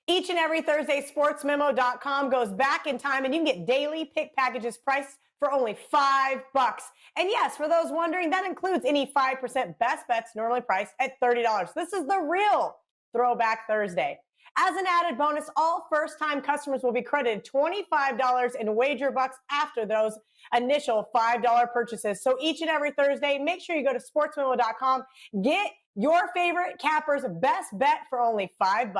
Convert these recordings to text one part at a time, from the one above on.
Each and every Thursday, sportsmemo.com goes back in time and you can get daily pick packages priced for only $5. And yes, for those wondering, that includes any 5% best bets normally priced at $30. This is the real Throwback Thursday. As an added bonus, all first-time customers will be credited $25 in wager bucks after those initial $5 purchases. So each and every Thursday, make sure you go to sportsmemo.com, get your favorite capper's best bet for only $5.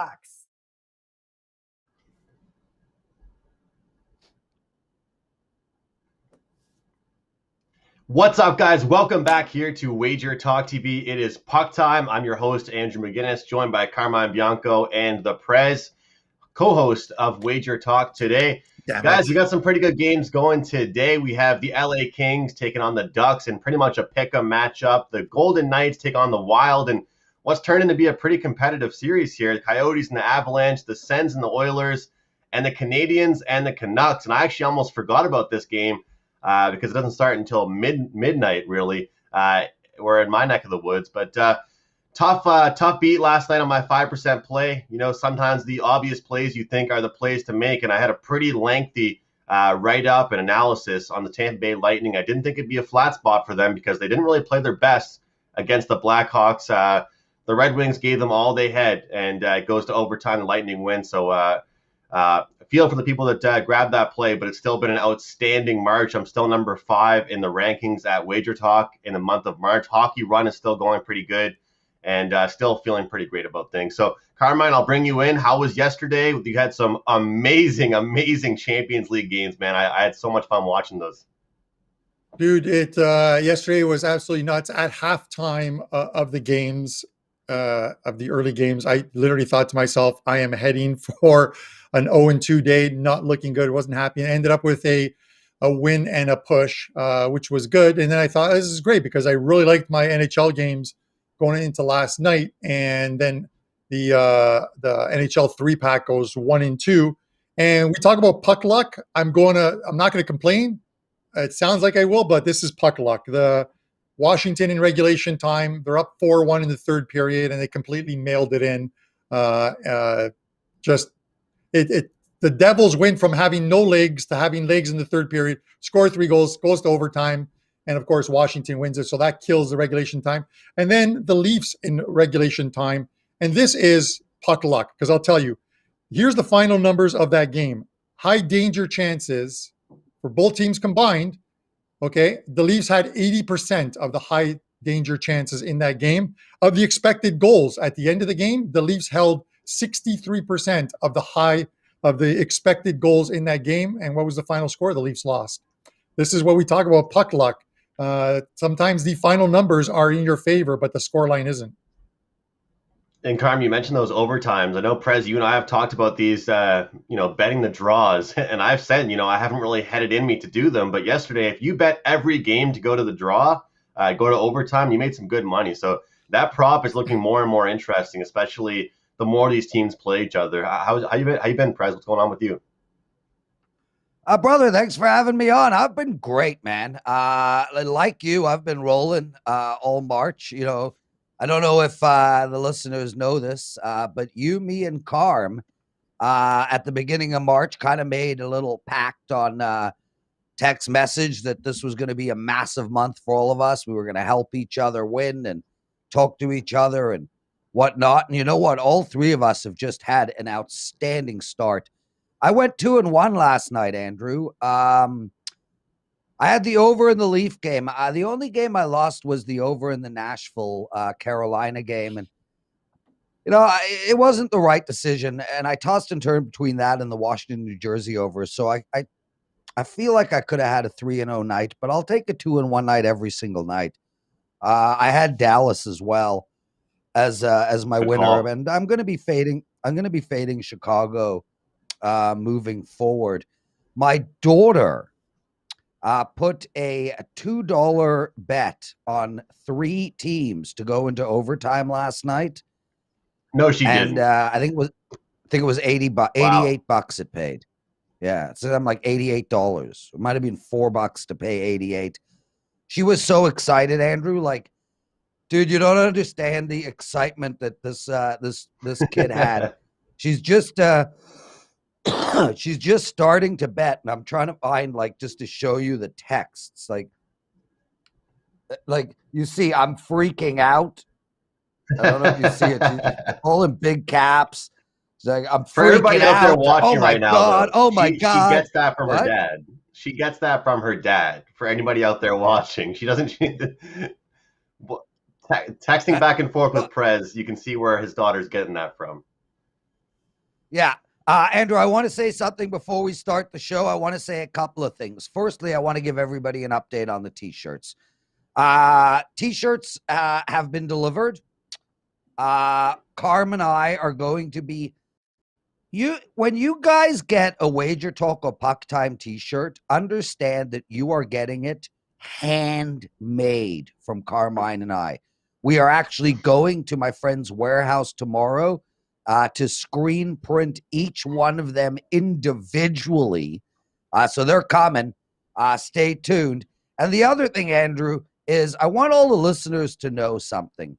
What's up, guys? Welcome back here to WagerTalk TV. It is puck time. I'm your host, Andrew McInnis, joined by Carmine, Bianco, and the Prez, co-host of WagerTalk today. Guys, we got some pretty good games going today. We have the LA Kings taking on the Ducks in pretty much a pick-em matchup. The Golden Knights take on the Wild, and what's turned into be a pretty competitive series here. The Coyotes and the Avalanche, the Sens and the Oilers, and the Canadiens and the Canucks. And I actually almost forgot about this game. Because it doesn't start until midnight, really. We're in my neck of the woods. But tough beat last night on my 5% play. You know, sometimes the obvious plays you think are the plays to make. And I had a pretty lengthy write-up and analysis on the Tampa Bay Lightning. I didn't think it'd be a flat spot for them because they didn't really play their best against the Blackhawks. The Red Wings gave them all they had, and it goes to overtime. The Lightning win. So feel for the people that grabbed that play, but it's still been an outstanding March. I'm still number 5 in the rankings at WagerTalk in the month of March. Hockey run is still going pretty good, and still feeling pretty great about things. So, Carmine, I'll bring you in. How was yesterday? You had some amazing Champions League games, man. I had so much fun watching those. Dude, yesterday was absolutely nuts. At halftime of the games, of the early games, I literally thought to myself, I am heading for an 0-2 day, not looking good. Wasn't happy. And ended up with a win and a push, which was good. And then I thought, this is great because I really liked my NHL games going into last night. And then the NHL 3-pack goes 1-2. And we talk about puck luck. I'm not going to complain. It sounds like I will, but this is puck luck. The Washington in regulation time, they're up 4-1 in the third period, and they completely mailed it in. The Devils went from having no legs to having legs in the third period, score 3 goals, goes to overtime, and of course Washington wins it. So that kills the regulation time. And then the Leafs in regulation time, and this is puck luck, because I'll tell you, here's the final numbers of that game. High danger chances for both teams combined. Okay, the Leafs had 80% of the high danger chances in that game. Of the expected goals at the end of the game, the Leafs held 63% of the expected goals in that game. And what was the final score? The Leafs lost. This is what we talk about puck luck. Sometimes the final numbers are in your favor, but the scoreline isn't. And Carm, you mentioned those overtimes. I know, Prez, you and I have talked about these, betting the draws. And I've said, I haven't really had it in me to do them. But yesterday, if you bet every game to go to the draw, go to overtime, you made some good money. So that prop is looking more and more interesting, especially the more these teams play each other. How you been, Prez? What's going on with you? Brother, thanks for having me on. I've been great, man. Like you, I've been rolling all March. I don't know if the listeners know this, but you, me, and Carm at the beginning of March kind of made a little pact on text message that this was going to be a massive month for all of us. We were going to help each other win and talk to each other and whatnot. And you know what? All 3 of us have just had an outstanding start. I went 2-1 last night, Andrew. I had the over in the Leaf game. The only game I lost was the over in the Nashville, Carolina game. And, it wasn't the right decision. And I tossed and turned between that and the Washington, New Jersey over. So I feel like I could have had a 3-0 night, but I'll take a 2-1 night every single night. I had Dallas as well as my Good winner. call. And I'm going to be fading Chicago moving forward. My daughter put a $2 bet on 3 teams to go into overtime last night. No, she didn't. And I think it was $88 it paid. Yeah, so I'm like $88. It might have been $4 to pay 88. She was so excited, Andrew. Like, dude, you don't understand the excitement that this kid had. She's just she's just starting to bet, and I'm trying to find just to show you the texts. Like you see, I'm freaking out. I don't know if you see it. She's all in big caps. She's like, I'm For everybody freaking out there out. watching Oh my right now, God. though, Oh my God. She gets that from her What? dad. She gets that from her dad. For anybody out there watching, she doesn't. Texting back and forth with Prez, you can see where his daughter's getting that from. Yeah. Andrew, I want to say something before we start the show. I want to say a couple of things. Firstly, I want to give everybody an update on the T-shirts. T-shirts have been delivered. Carm and I are going to be when you guys get a Wager Talk or Puck Time T-shirt, understand that you are getting it handmade from Carmine and I. We are actually going to my friend's warehouse tomorrow to screen print each one of them individually. So they're coming. Stay tuned. And the other thing, Andrew, is I want all the listeners to know something.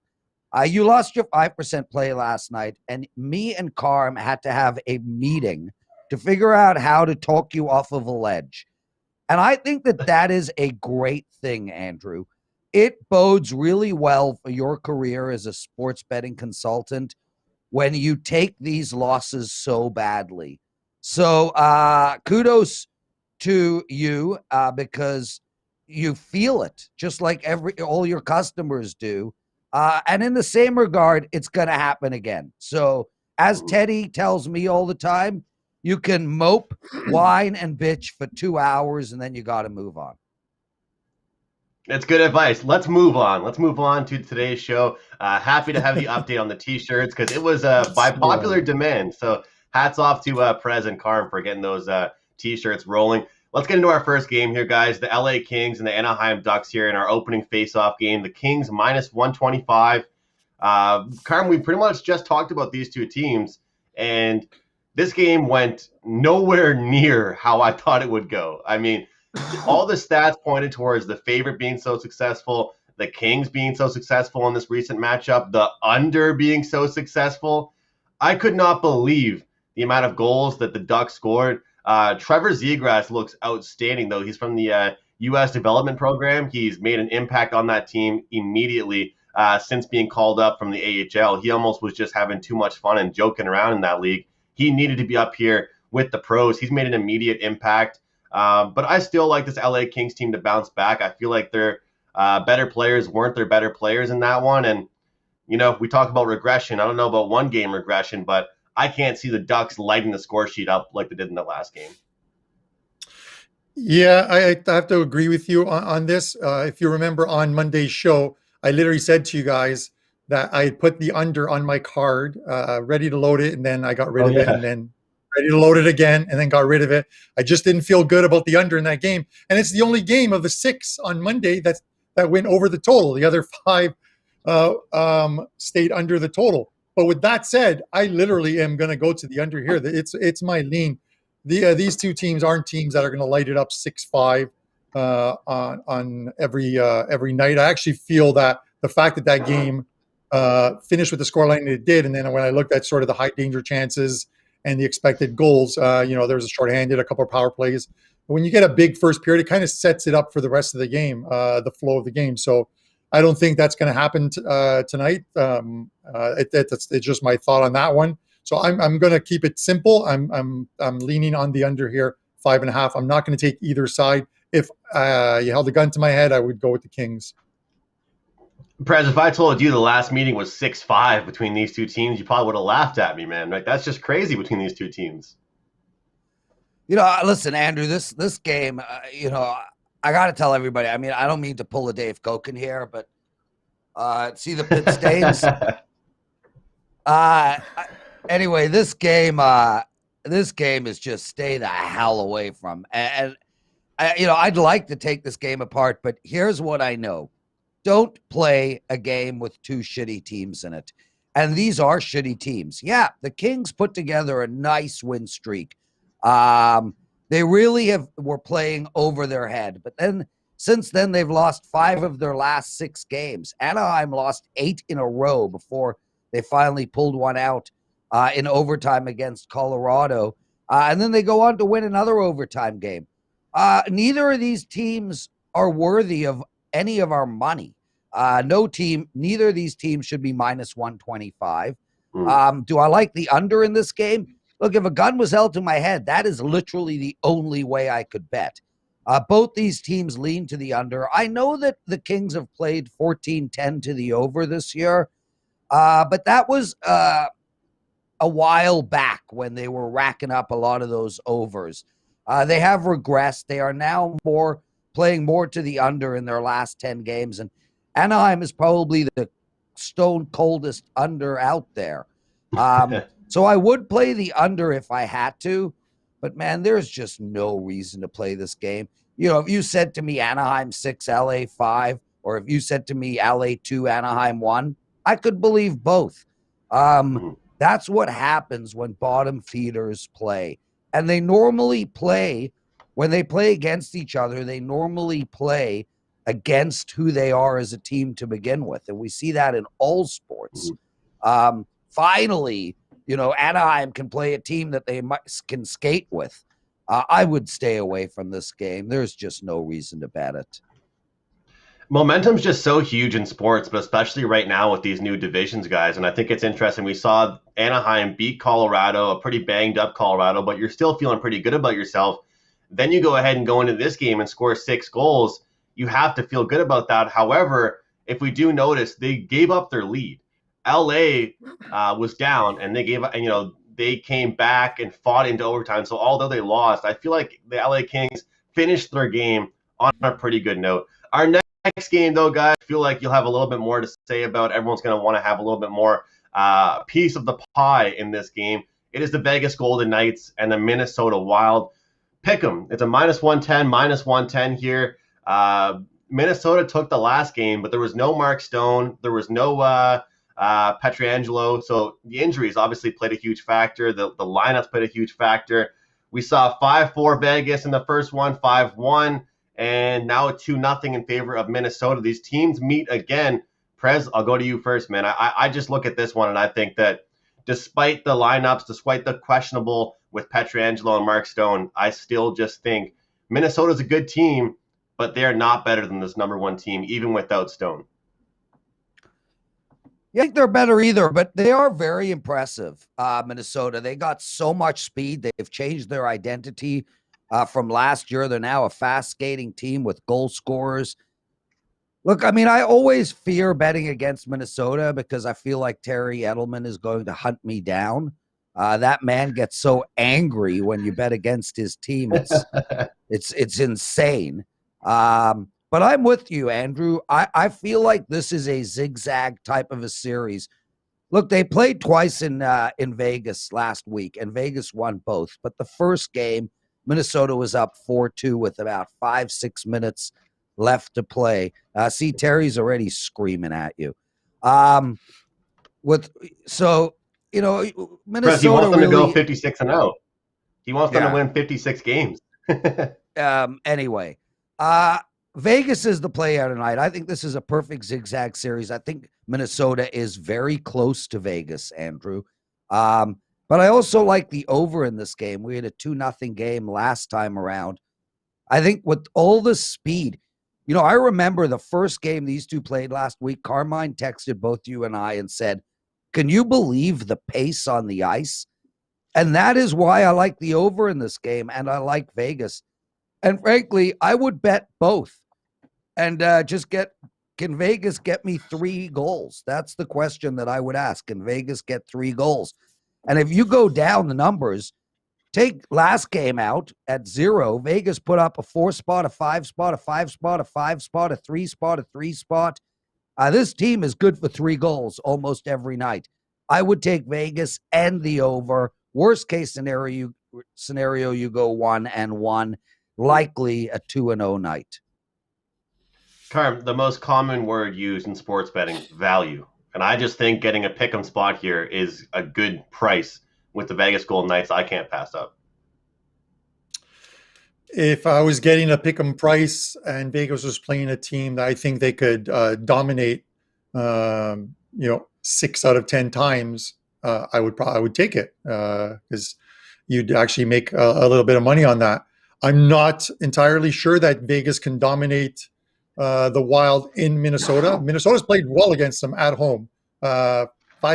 You lost your 5% play last night, and me and Carm had to have a meeting to figure out how to talk you off of a ledge. And I think that is a great thing, Andrew. It bodes really well for your career as a sports betting consultant when you take these losses so badly. So kudos to you because you feel it, just like all your customers do. And in the same regard, it's going to happen again. So as Teddy tells me all the time, you can mope, whine, and bitch for 2 hours, and then you got to move on. That's good advice. Let's move on. Let's move on to today's show. Happy to have the update on the T-shirts because it was by popular demand. So hats off to Prez and Carm for getting those T-shirts rolling. Let's get into our first game here, guys. The LA Kings and the Anaheim Ducks here in our opening face-off game. The Kings minus 125. Carm, we pretty much just talked about these two teams, and this game went nowhere near how I thought it would go. I mean, all the stats pointed towards the favorite being so successful, the Kings being so successful in this recent matchup, the under being so successful. I could not believe the amount of goals that the Ducks scored. Trevor Zegras looks outstanding, though. He's from the U.S. development program. He's made an impact on that team immediately since being called up from the AHL. He almost was just having too much fun and joking around in that league. He needed to be up here with the pros. He's made an immediate impact. But I still like this LA Kings team to bounce back. I feel like their better players weren't their better players in that one. And, you know, we talk about regression. I don't know about one game regression, but I can't see the Ducks lighting the score sheet up like they did in the last game. Yeah, I have to agree with you on this. If you remember on Monday's show, I literally said to you guys that I had put the under on my card, ready to load it, and then I got rid of it, and then ready to load it again, and then got rid of it. I just didn't feel good about the under in that game. And it's the only game of the 6 on Monday that went over the total. The other 5 stayed under the total. But with that said, I literally am going to go to the under here. It's my lean. These two teams aren't teams that are going to light it up 6-5 on every night. I actually feel that the fact that game finished with the scoreline that it did, and then when I looked at sort of the high danger chances and the expected goals, there was a shorthanded, a couple of power plays. But when you get a big first period, it kind of sets it up for the rest of the game, the flow of the game. So I don't think that's going to happen tonight. It's just my thought on that one. So I'm going to keep it simple. I'm leaning on the under here, 5.5. I'm not going to take either side. If you held a gun to my head, I would go with the Kings. Prez, if I told you the last meeting was 6-5 between these two teams, you probably would have laughed at me, man. Like, that's just crazy between these two teams. You know, listen, Andrew, this game, I got to tell everybody, I mean, I don't mean to pull a Dave Koken here, but see the pit stains? Anyway, this game is just stay the hell away from. And I'd like to take this game apart, but here's what I know. Don't play a game with two shitty teams in it. And these are shitty teams. Yeah, the Kings put together a nice win streak. They really were playing over their head. But then since then, they've lost 5 of their last 6 games. Anaheim lost 8 in a row before they finally pulled one out in overtime against Colorado. And then they go on to win another overtime game. Neither of these teams are worthy of any of our money. Neither of these teams should be minus 125. Do I like the under in this game? Look, if a gun was held to my head, that is literally the only way I could bet. Both these teams lean to the under. I know that the Kings have played 14-10 to the over this year, but that was a while back when they were racking up a lot of those overs. They have regressed. They are now playing more to the under in their last 10 games, and Anaheim is probably the stone coldest under out there. So I would play the under if I had to, but man, there's just no reason to play this game. You know, if you said to me Anaheim 6, LA 5, or if you said to me LA 2, Anaheim 1, I could believe both. That's what happens when bottom feeders play. And they normally play, when they play against each other, they normally play against who they are as a team to begin with. And we see that in all sports. Finally, you know, Anaheim can play a team that they can skate with. I would stay away from this game. There's just no reason to bet it. Momentum's just so huge in sports, but especially right now with these new divisions, guys. And I think it's interesting. We saw Anaheim beat Colorado, a pretty banged up Colorado, but you're still feeling pretty good about yourself. Then you go ahead and go into this game and score 6 goals. You have to feel good about that. However, if we do notice, they gave up their lead. LA was down, and they came back and fought into overtime. So although they lost, I feel like the LA Kings finished their game on a pretty good note. Our next game, though, guys, I feel like you'll have a little bit more to say about. Everyone's going to want to have a little bit more piece of the pie in this game. It is the Vegas Golden Knights and the Minnesota Wild. Pick 'em. It's a minus 110 here. Minnesota took the last game, but there was no Mark Stone. There was no Pietrangelo. So the injuries obviously played a huge factor. The lineups played a huge factor. We saw 5-4 Vegas in the first one, 5-1, and now 2-0 in favor of Minnesota. These teams meet again. Prez, I'll go to you first, man. I just look at this one, and I think that despite the lineups, despite the questionable with Pietrangelo and Mark Stone, I still just think Minnesota's a good team, but they're not better than this number 1 team, even without Stone. I think they're better either, but they are very impressive, Minnesota. They got so much speed. They've changed their identity from last year. They're now a fast skating team with goal scorers. Look, I mean, I always fear betting against Minnesota because I feel like Terry Edelman is going to hunt me down. That man gets so angry when you bet against his team. It's insane. But I'm with you, Andrew. I feel like this is a zigzag type of a series. Look, they played twice in Vegas last week, and Vegas won both. But the first game, Minnesota was up 4-2 with about 5-6 minutes left to play. See, Terry's already screaming at you. Minnesota. Press, he wants them really, to go 56-0. He wants them to win 56 games. Anyway. Vegas is the play out tonight. I think this is a perfect zigzag series. I think Minnesota is very close to Vegas, Andrew. But I also like the over in this game. We had a 2-0 game last time around. I think with all the speed, you know, I remember the first game these two played last week. Carmine texted both you and I and said, can you believe the pace on the ice? And that is why I like the over in this game, and I like Vegas. And frankly, I would bet both. And can Vegas get me 3 goals? That's the question that I would ask. Can Vegas get 3 goals? And if you go down the numbers, take last game out at 0. Vegas put up a 4 spot, a 5 spot, a 5 spot, a 5 spot, a 3 spot, a 3 spot. This team is good for 3 goals almost every night. I would take Vegas and the over. Worst case scenario, you go 1-1. Likely a 2-0 night. Carm, the most common word used in sports betting, value. And I just think getting a pick 'em spot here is a good price with the Vegas Golden Knights. I can't pass up. If I was getting a pick 'em price and Vegas was playing a team that I think they could dominate, 6 out of 10 times, I would take it because you'd actually make a little bit of money on that. I'm not entirely sure that Vegas can dominate the Wild in Minnesota. Minnesota's played well against them at home. 5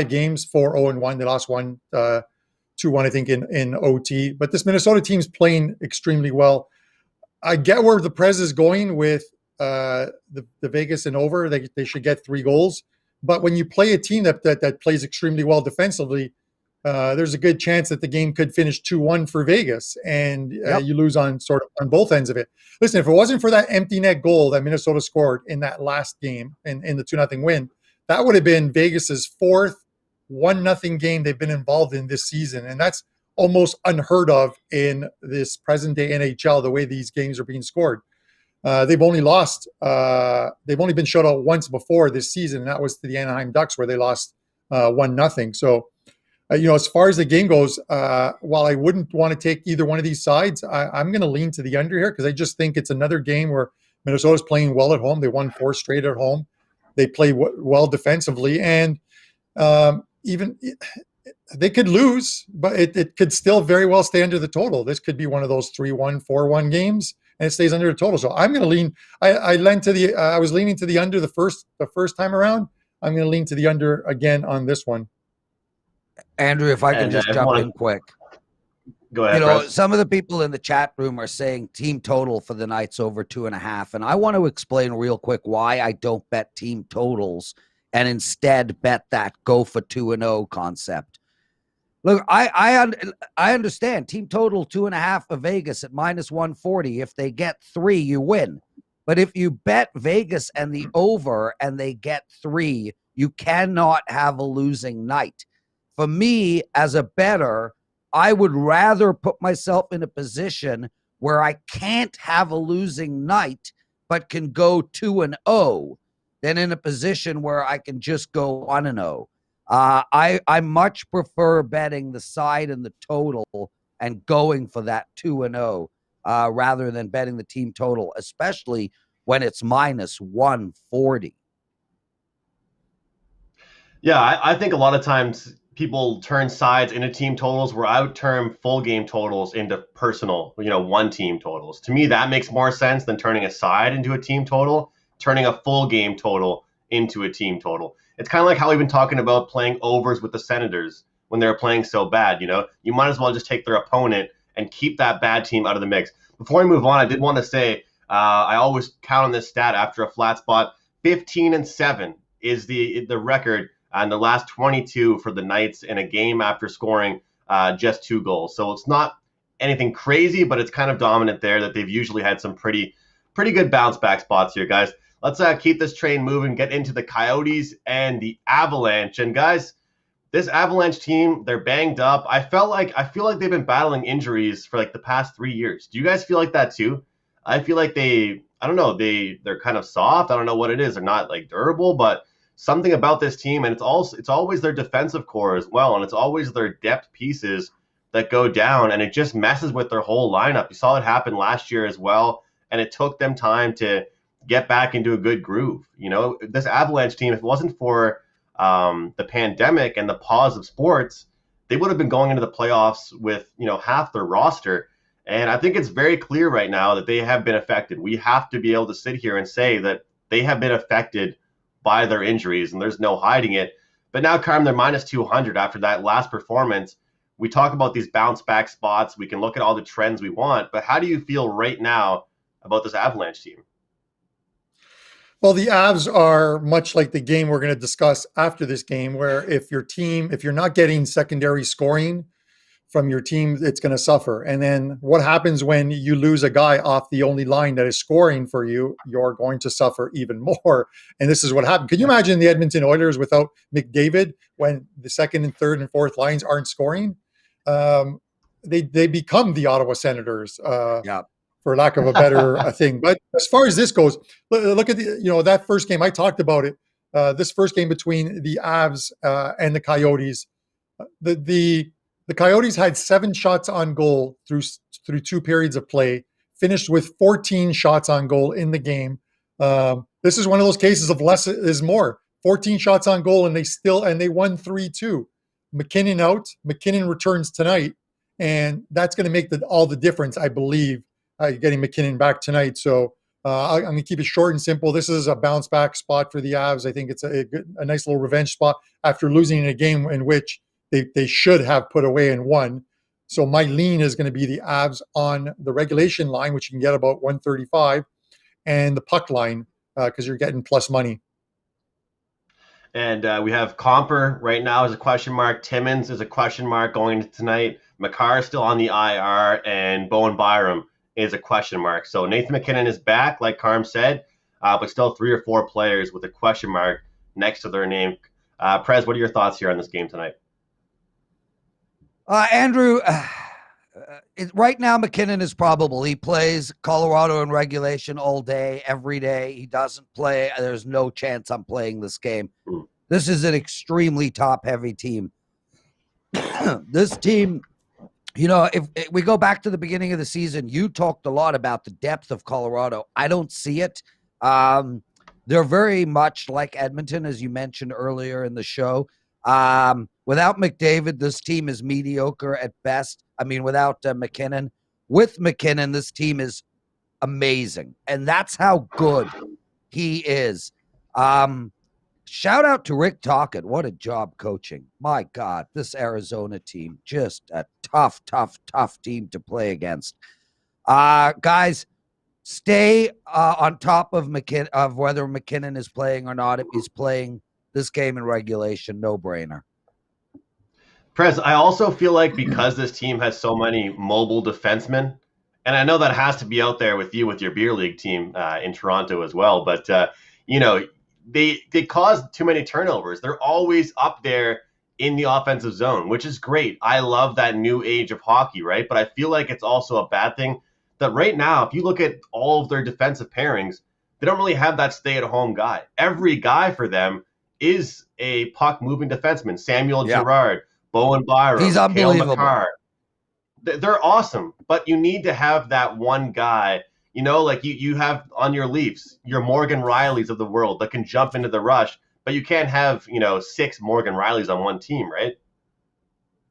games, 4-0-1. They lost 1, 2-1, I think, in OT. But this Minnesota team's playing extremely well. I get where the Prez is going with the Vegas and over. They should get 3 goals. But when you play a team that plays extremely well defensively, there's a good chance that the game could finish 2-1 for Vegas, and you lose on both ends of it. Listen, if it wasn't for that empty net goal that Minnesota scored in that last game in the 2-0 win, that would have been Vegas's 4th 1-0 game they've been involved in this season, and that's almost unheard of in this present day NHL. The way these games are being scored, they've only been shut out once before this season, and that was to the Anaheim Ducks where they lost 1-0. So. As far as the game goes, while I wouldn't want to take either one of these sides, I'm going to lean to the under here because I just think it's another game where Minnesota's playing well at home. They won 4 straight at home. They play well defensively, and even they could lose, but it could still very well stay under the total. This could be one of those 3-1, 4-1 games, and it stays under the total. So I'm going to lean. I was leaning to the under the first time around. I'm going to lean to the under again on this one. Andrew, if I can just jump in quick. Go ahead. Some of the people in the chat room are saying team total for the Knights over 2.5. And I want to explain real quick why I don't bet team totals and instead bet that go for 2-0 concept. Look, I understand team total 2.5 for Vegas at -140. If they get 3, you win. But if you bet Vegas and the over and they get 3, you cannot have a losing night. For me, as a bettor, I would rather put myself in a position where I can't have a losing night, but can go 2-0, than in a position where I can just go 1-0. I much prefer betting the side and the total and going for that 2-0 rather than betting the team total, especially when it's -140. Yeah, I think a lot of times people turn sides into team totals where I would turn full game totals into personal, one team totals. To me, that makes more sense than turning a side into a team total, turning a full game total into a team total. It's kind of like how we've been talking about playing overs with the Senators when they were playing so bad. You might as well just take their opponent and keep that bad team out of the mix. Before I move on, I did want to say I always count on this stat after a flat spot. 15-7 is the record. And the last 22 for the Knights in a game after scoring just 2 goals. So it's not anything crazy, but it's kind of dominant there that they've usually had some pretty good bounce back spots here, guys. Let's keep this train moving, get into the Coyotes and the Avalanche. And guys, this Avalanche team, they're banged up. I feel like they've been battling injuries for like the past 3 years. Do you guys feel like that too? I feel like they're kind of soft. I don't know what it is. They're not like durable, but something about this team, and it's always their defensive core as well, and it's always their depth pieces that go down, and it just messes with their whole lineup. You saw it happen last year as well, and it took them time to get back into a good groove. This Avalanche team, if it wasn't for the pandemic and the pause of sports, they would have been going into the playoffs with half their roster. And I think it's very clear right now that they have been affected. We have to be able to sit here and say that they have been affected by their injuries, and there's no hiding it. But now, Carm, they're -200 after that last performance. We talk about these bounce back spots. We can look at all the trends we want, but how do you feel right now about this Avalanche team? Well, the Avs are much like the game we're going to discuss after this game, where if you're not getting secondary scoring from your team, it's going to suffer. And then what happens when you lose a guy off the only line that is scoring for you? You're going to suffer even more. And this is what happened. Can you imagine the Edmonton Oilers without McDavid when the second and third and fourth lines aren't scoring? They become the Ottawa Senators, for lack of a better thing. But as far as this goes, look at that first game. I talked about it. This first game between the Avs and the Coyotes. The Coyotes had 7 shots on goal through 2 periods of play, finished with 14 shots on goal in the game. This is one of those cases of less is more. 14 shots on goal, and they won 3-2. McKinnon out. McKinnon returns tonight, and that's going to make all the difference, I believe, getting McKinnon back tonight. So I'm going to keep it short and simple. This is a bounce back spot for the Avs. I think it's a nice little revenge spot after losing in a game in which they should have put away and won. So my lean is going to be the Avs on the regulation line, which you can get about 135, and the puck line because you're getting plus money. And we have Comper right now is a question mark. Timmins is a question mark going into tonight. Makar is still on the IR, and Bowen Byram is a question mark. So Nathan McKinnon is back, like Carm said, but still 3 or 4 players with a question mark next to their name. Prez, what are your thoughts here on this game tonight? Andrew, right now McKinnon is probable. He plays Colorado in regulation all day, every day. He doesn't play. There's no chance I'm playing this game. This is an extremely top-heavy team. This team, if we go back to the beginning of the season, you talked a lot about the depth of Colorado. I don't see it. They're very much like Edmonton, as you mentioned earlier in the show. Without McDavid, this team is mediocre at best. I mean, without McKinnon. With McKinnon, this team is amazing. And that's how good he is. Shout out to Rick Tocchet. What a job coaching. My God, this Arizona team, just a tough team to play against. Guys, stay on top of whether McKinnon is playing or not. If he's playing this game in regulation, no-brainer. Prez, I also feel like because this team has so many mobile defensemen, and I know that has to be out there with you with your beer league team in Toronto as well, but they cause too many turnovers. They're always up there in the offensive zone, which is great. I love that new age of hockey, right? But I feel like it's also a bad thing that right now, if you look at all of their defensive pairings, they don't really have that stay-at-home guy. Every guy for them is a puck-moving defenseman. Samuel Girard, Bowen Byram, he's unbelievable. Makar. They're awesome, but you need to have that one guy, like you have on your Leafs, your Morgan Rileys of the world that can jump into the rush, but you can't have, 6 Morgan Rileys on one team, right?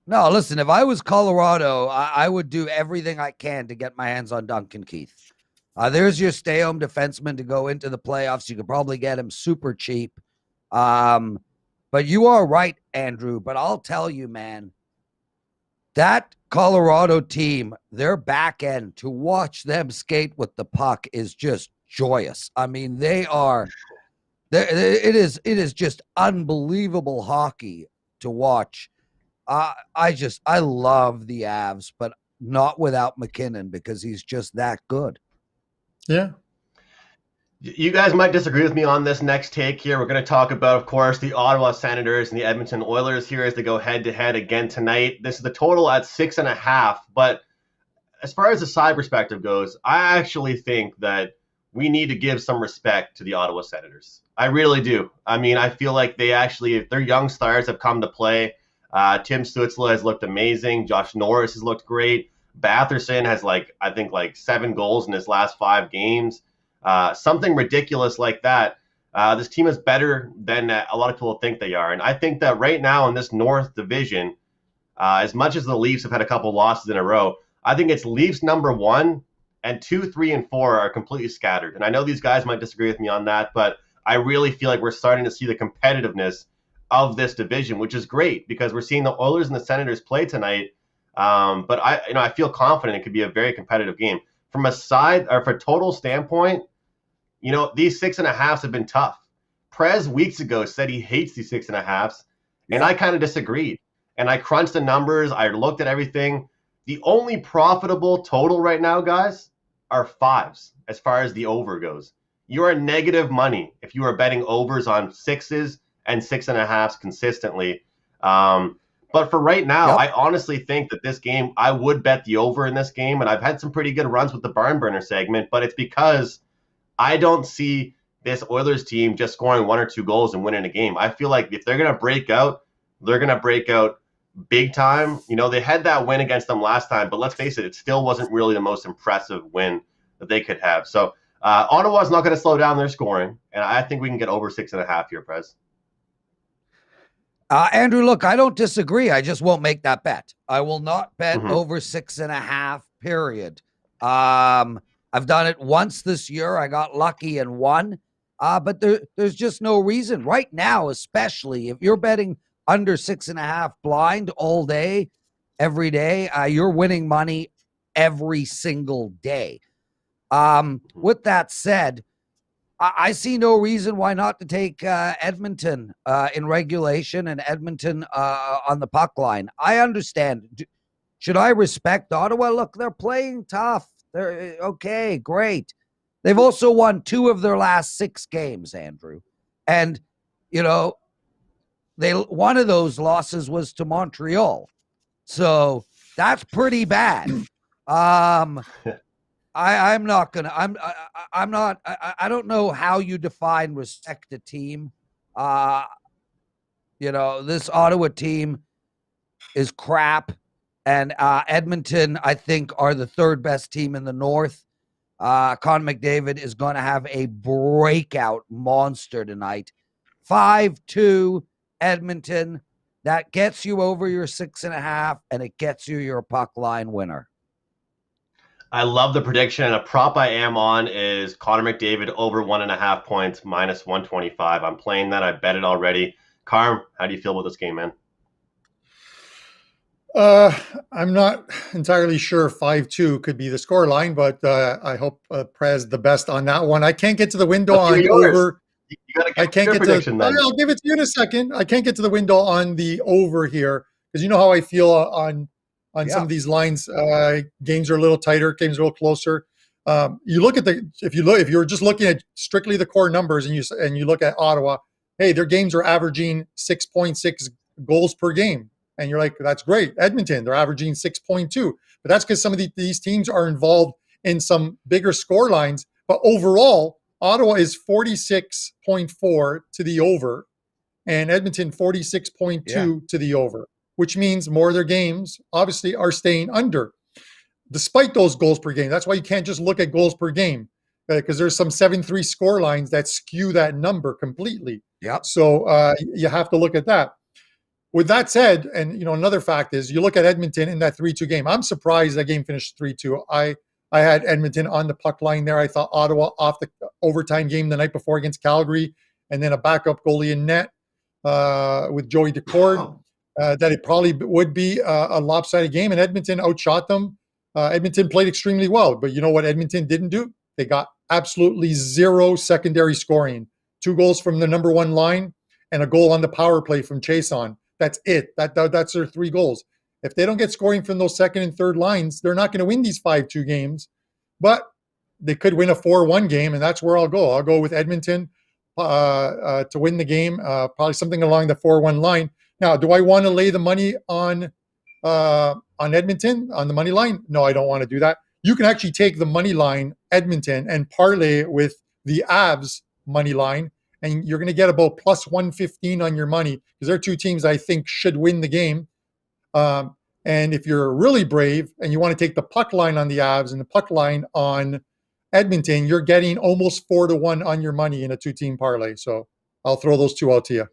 No, listen, if I was Colorado, I would do everything I can to get my hands on Duncan Keith. There's your stay-home defenseman to go into the playoffs. You could probably get him super cheap. But you are right, Andrew. But I'll tell you, man, that Colorado team, their back end, to watch them skate with the puck is just joyous. I mean, it is just unbelievable hockey to watch. I love the Avs, but not without McKinnon because he's just that good. Yeah. You guys might disagree with me on this next take here. We're going to talk about, of course, the Ottawa Senators and the Edmonton Oilers here as they go head-to-head again tonight. This is the total at 6.5. But as far as the side perspective goes, I actually think that we need to give some respect to the Ottawa Senators. I really do. I mean, I feel like their young stars have come to play. Tim Stützle has looked amazing. Josh Norris has looked great. Batherson has, 7 goals in his last 5 games. Something ridiculous like that. This team is better than a lot of people think they are. And I think that right now in this North Division, as much as the Leafs have had a couple losses in a row, I think it's Leafs number 1 and 2, 3, and 4 are completely scattered. And I know these guys might disagree with me on that, but I really feel like we're starting to see the competitiveness of this division, which is great because we're seeing the Oilers and the Senators play tonight. But I feel confident it could be a very competitive game. From a side or for total standpoint, these 6.5 have been tough. Prez weeks ago said he hates these 6.5, and I kind of disagreed. And I crunched the numbers. I looked at everything. The only profitable total right now, guys, are 5s as far as the over goes. You are negative money if you are betting overs on 6s and 6.5 consistently. But for right now, I honestly think that this game, I would bet the over in this game. And I've had some pretty good runs with the barn burner segment, but it's because I don't see this Oilers team just scoring 1 or 2 goals and winning a game. I feel like if they're going to break out, they're going to break out big time. They had that win against them last time, but let's face it, it still wasn't really the most impressive win that they could have. So Ottawa's not going to slow down their scoring, and I think we can get over 6.5 here, Prez. Andrew, look, I don't disagree. I just won't make that bet. I will not bet Mhm. over 6.5, period. I've done it once this year. I got lucky and won. But there's just no reason right now, especially if you're betting under 6.5 blind all day, every day, you're winning money every single day. With that said, I see no reason why not to take Edmonton in regulation and Edmonton on the puck line. I understand. Should I respect Ottawa? Look, they're playing tough. They're okay, great. They've also won 2 of their last 6 games, Andrew. And, you know, one of those losses was to Montreal. So that's pretty bad. I'm not gonna. I'm not. I don't know how you define respect a team. This Ottawa team is crap, and Edmonton, I think, are the 3rd best team in the North. Connor McDavid is going to have a breakout monster tonight. 5-2 Edmonton. That gets you over your 6.5, and it gets you your puck line winner. I love the prediction. A prop I am on is Connor McDavid over 1.5 points, -125. I'm playing that. I bet it already. Carm, how do you feel about this game, man? I'm not entirely sure 5-2 could be the score line, but I hope Prez the best on that one. I can't get to the window on over. You got to I can't get to. I'll give it to you in a second. I can't get to the window on the over here because you know how I feel on some of these lines. Games are a little tighter, games are a little closer. You look at if you're just looking at strictly the core numbers and you look at Ottawa, hey, their games are averaging 6.6 goals per game. And you're like, that's great. Edmonton, they're averaging 6.2. But that's because some of these teams are involved in some bigger score lines. But overall, Ottawa is 46.4 to the over, and Edmonton 46.2 to the over, which means more of their games obviously are staying under, despite those goals per game. That's why you can't just look at goals per game, because there's some 7-3 score lines that skew that number completely. Yep. So you have to look at that. With that said, and another fact is you look at Edmonton in that 3-2 game. I'm surprised that game finished 3-2. I had Edmonton on the puck line there. I thought Ottawa off the overtime game the night before against Calgary, and then a backup goalie in net with Joey Decord, that it probably would be a lopsided game, and Edmonton outshot them. Edmonton played extremely well, but you know what Edmonton didn't do? They got absolutely 0 secondary scoring. 2 goals from the number 1 line and a goal on the power play from Chason. That's it. That's their 3 goals. If they don't get scoring from those second and third lines, they're not going to win these 5-2 games. But they could win a 4-1 game, and that's where I'll go. I'll go with Edmonton to win the game, probably something along the 4-1 line. Now, do I want to lay the money on Edmonton, on the money line? No, I don't want to do that. You can actually take the money line, Edmonton, and parlay with the Avs money line, and you're going to get about plus 115 on your money because they're 2 teams I think should win the game. And if you're really brave and you want to take the puck line on the Avs and the puck line on Edmonton, you're getting almost 4-1 on your money in a 2-team parlay. So I'll throw those 2 out to you.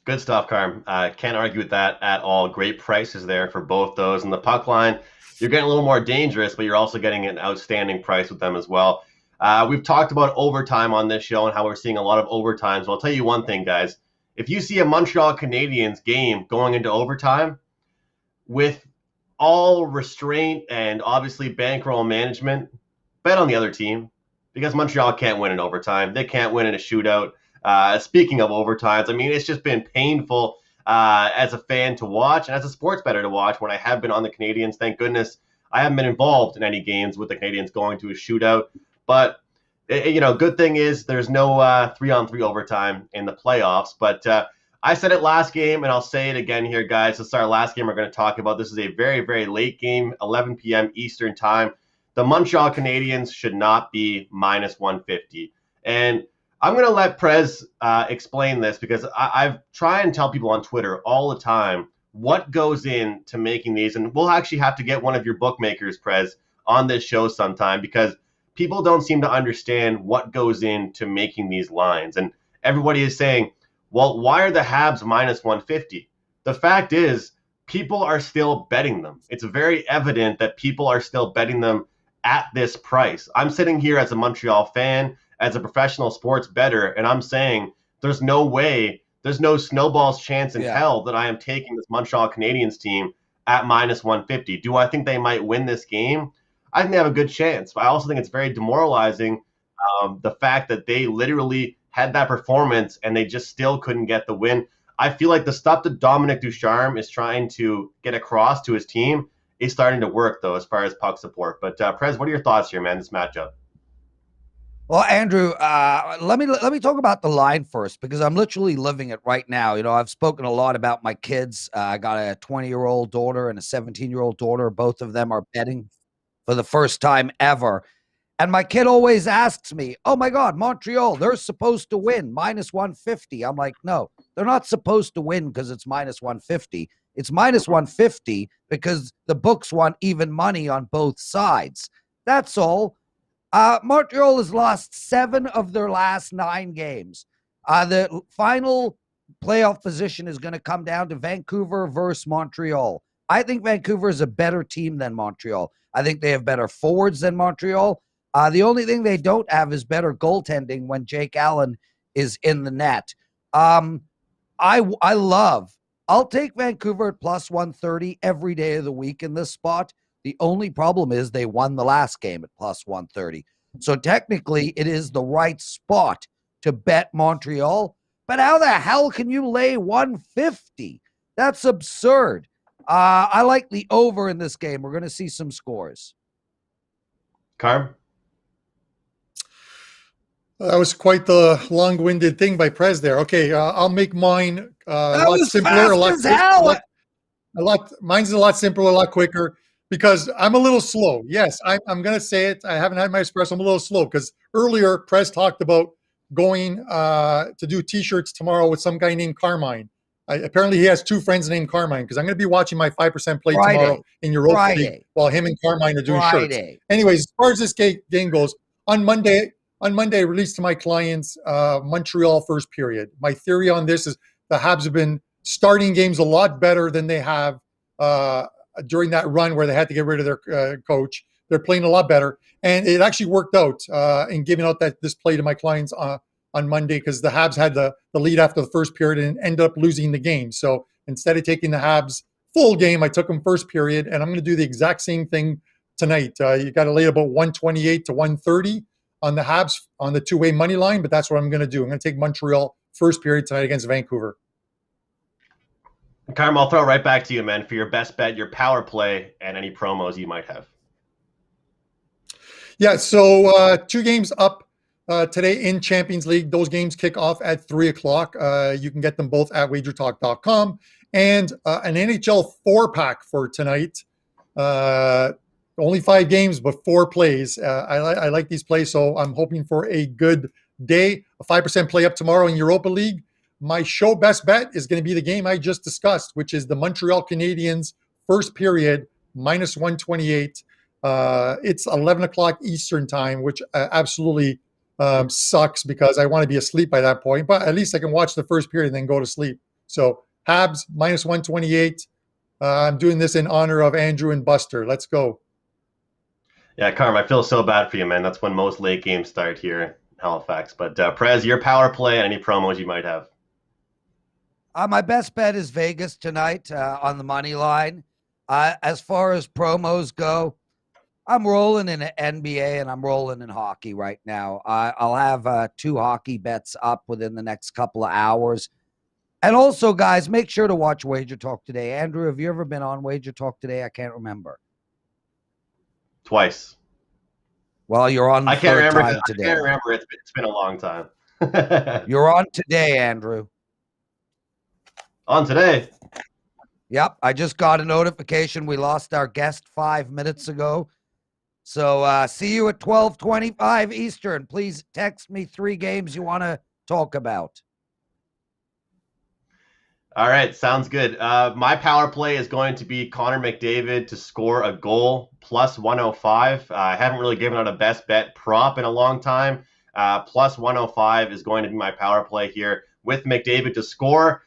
Good stuff, Carm. Can't argue with that at all. Great prices there for both those. And the puck line, you're getting a little more dangerous, but you're also getting an outstanding price with them as well. We've talked about overtime on this show and how we're seeing a lot of overtime. So I'll tell you one thing, guys. If you see a Montreal Canadiens game going into overtime with all restraint and obviously bankroll management, bet on the other team because Montreal can't win in overtime. They can't win in a shootout. Speaking of overtimes, I mean, it's just been painful as a fan to watch and as a sports bettor to watch when I have been on the Canadiens. Thank goodness I haven't been involved in any games with the Canadiens going to a shootout. But, good thing is there's no 3-on-3 overtime in the playoffs. But I said it last game, and I'll say it again here, guys. This is our last game we're going to talk about. This is a very, very late game, 11 p.m. Eastern time. The Montreal Canadiens should not be minus 150. And I'm going to let Prez explain this because I've tried and tell people on Twitter all the time what goes into making these. And we'll actually have to get one of your bookmakers, Prez, on this show sometime because people don't seem to understand what goes into making these lines. And everybody is saying, Well, why are the Habs minus 150? The fact is, people are still betting them. It's very evident that people are still betting them at this price. I'm sitting here as a Montreal fan, as a professional sports bettor, and I'm saying there's no way, there's no snowball's chance in hell that I am taking this Montreal Canadiens team at minus 150. Do I think they might win this game? I think they have a good chance, but I also think it's very demoralizing, the fact that they literally had that performance and they just still couldn't get the win. I feel like the stuff that Dominic Ducharme is trying to get across to his team is starting to work, though, as far as puck support. But Prez, what are your thoughts here, man, this matchup? Well, Andrew, let me talk about the line first, because I'm literally living it right now. You know, I've spoken a lot about my kids. I got a 20-year-old daughter and a 17-year-old daughter. Both of them are betting for the first time ever. And my kid always asks me, oh, my God, Montreal, they're supposed to win minus 150. I'm like, no, they're not supposed to win because it's minus 150. It's minus 150 because the books want even money on both sides. That's all. Montreal has lost 7 of their last 9 games. The final playoff position is going to come down to Vancouver versus Montreal. I think Vancouver is a better team than Montreal. I think they have better forwards than Montreal. The only thing they don't have is better goaltending when Jake Allen is in the net. I'll take Vancouver at plus 130 every day of the week in this spot. The only problem is they won the last game at plus 130. So technically it is the right spot to bet Montreal. But how the hell can you lay 150? That's absurd. I like the over in this game. We're going to see some scores. Carm? That was quite the long-winded thing by Prez there. Okay, I'll make mine a lot simpler, mine's a lot simpler, a lot quicker, because I'm a little slow. Yes, I'm going to say it. I haven't had my espresso. I'm a little slow because earlier Prez talked about going to do T-shirts tomorrow with some guy named Carmine. Apparently he has 2 friends named Carmine, because I'm going to be watching my 5% play tomorrow in Europa League while him and Carmine are doing shirts. Anyways, as far as this game goes, on Monday, I released to my clients Montreal first period. My theory on this is the Habs have been starting games a lot better than they have during that run where they had to get rid of their coach. They're playing a lot better. And it actually worked out in giving out this play to my clients on Monday, because the Habs had the lead after the first period and ended up losing the game. So instead of taking the Habs full game, I took them first period, and I'm going to do the exact same thing tonight. You got to lay about 128 to 130 on the Habs on the two-way money line, but that's what I'm going to do. I'm going to take Montreal first period tonight against Vancouver. Carmine, I'll throw it right back to you, man, for your best bet, your power play, and any promos you might have. Yeah, so 2 games up today in Champions League. Those games kick off at 3 o'clock. You can get them both at WagerTalk.com. And an NHL 4-pack for tonight. Only 5 games, but 4 plays. I like these plays, so I'm hoping for a good day. A 5% play up tomorrow in Europa League. My show best bet is going to be the game I just discussed, which is the Montreal Canadiens first period, minus 128. It's 11 o'clock Eastern time, which absolutely sucks because I want to be asleep by that point. But at least I can watch the first period and then go to sleep. So Habs, minus 128. I'm doing this in honor of Andrew and Buster. Let's go. Yeah, Carm, I feel so bad for you, man. That's when most late games start here in Halifax. But Prez, your power play and any promos you might have. My best bet is Vegas tonight on the money line. As far as promos go, I'm rolling in NBA and I'm rolling in hockey right now. I'll have 2 hockey bets up within the next couple of hours. And also, guys, make sure to watch Wager Talk today. Andrew, have you ever been on Wager Talk today? I can't remember. Twice. Well, you're on the third time today. I can't remember. It's been a long time. You're on today, Andrew. On today? Yep. I just got a notification. We lost our guest 5 minutes ago. So see you at 12:25 Eastern. Please text me 3 games you want to talk about. All right, sounds good. My power play is going to be Connor McDavid to score a goal, plus 105. I haven't really given out a best bet prop in a long time. Plus 105 is going to be my power play here. with McDavid to score.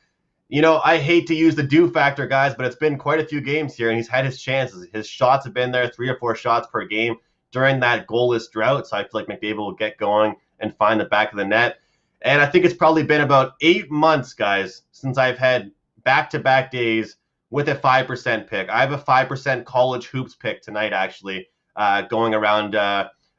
You know, I hate to use the do factor, guys, but it's been quite a few games here, and he's had his chances. His shots have been there, 3 or 4 shots per game during that goalless drought, so I feel like McDavid will get going and find the back of the net. And I think it's probably been about 8 months, guys, since I've had back-to-back days with a 5% pick. I have a 5% college hoops pick tonight, actually, going around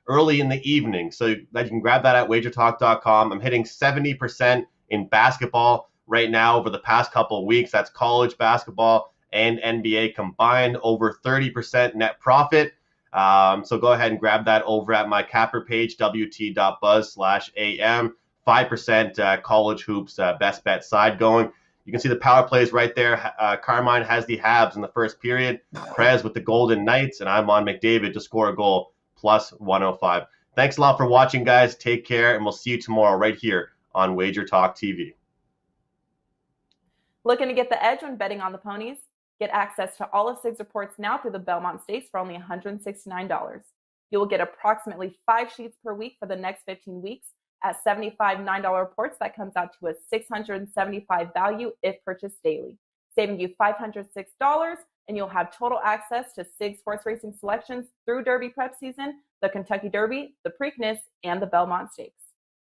early in the evening. So you can grab that at WagerTalk.com. I'm hitting 70% in basketball right now over the past couple of weeks. That's college basketball and NBA combined, over 30% net profit. So go ahead and grab that over at my capper page, wt.buzz/am. 5% college hoops best bet side going. You can see the power plays right there. Carmine has the Habs in the first period. Prez with the Golden Knights, and I'm on McDavid to score a goal, plus 105. Thanks a lot for watching, guys. Take care, and we'll see you tomorrow right here on Wager Talk TV. Looking to get the edge when betting on the ponies? Get access to all of SIG's reports now through the Belmont Stakes for only $169. You will get approximately 5 sheets per week for the next 15 weeks at $75 $9 reports. That comes out to a $675 value if purchased daily, saving you $506, and you'll have total access to SIG sports racing selections through Derby prep season, the Kentucky Derby, the Preakness, and the Belmont Stakes.